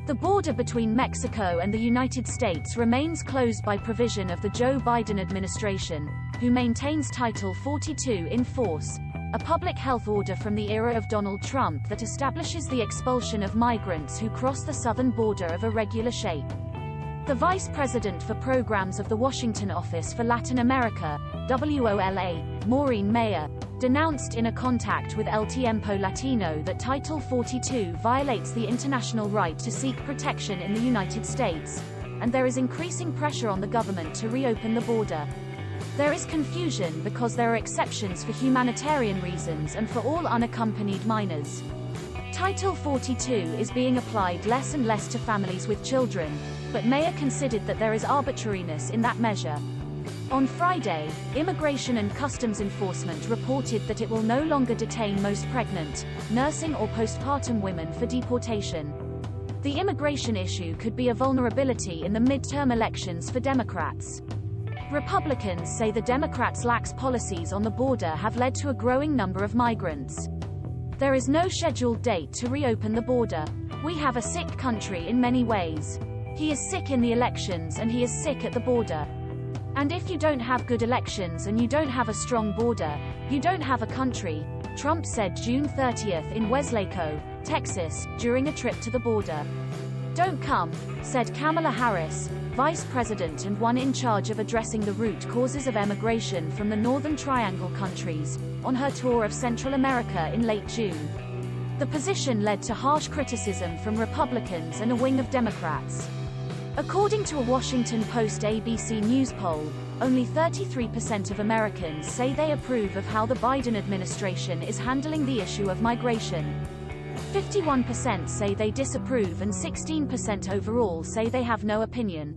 The border between Mexico and the United States remains closed by provision of the Joe Biden administration, who maintains Title 42 in force, a public health order from the era of Donald Trump that establishes the expulsion of migrants who cross the southern border of irregular shape. The Vice President for Programs of the Washington Office for Latin America, WOLA, Maureen Meyer, denounced in a contact with Tiempo Latino that Title 42 violates the international right to seek protection in the United States, and there is increasing pressure on the government to reopen the border. There is confusion because there are exceptions for humanitarian reasons and for all unaccompanied minors. Title 42 is being applied less and less to families with children, but Meyer considered that there is arbitrariness in that measure. On Friday, Immigration and Customs Enforcement reported that it will no longer detain most pregnant, nursing or postpartum women for deportation. The immigration issue could be a vulnerability in the midterm elections for Democrats. Republicans say the Democrats' lax policies on the border have led to a growing number of migrants. There is no scheduled date to reopen the border. We have a sick country in many ways. He is sick in the elections and he is sick at the border. And if you don't have good elections and you don't have a strong border, you don't have a country, Trump said June 30th in Weslaco, Texas, during a trip to the border. Don't come, said Kamala Harris, Vice President and one in charge of addressing the root causes of emigration from the Northern Triangle countries, on her tour of Central America in late June. The position led to harsh criticism from Republicans and a wing of Democrats. According to a Washington Post-ABC News poll, only 33% of Americans say they approve of how the Biden administration is handling the issue of migration. 51% say they disapprove and 16% overall say they have no opinion.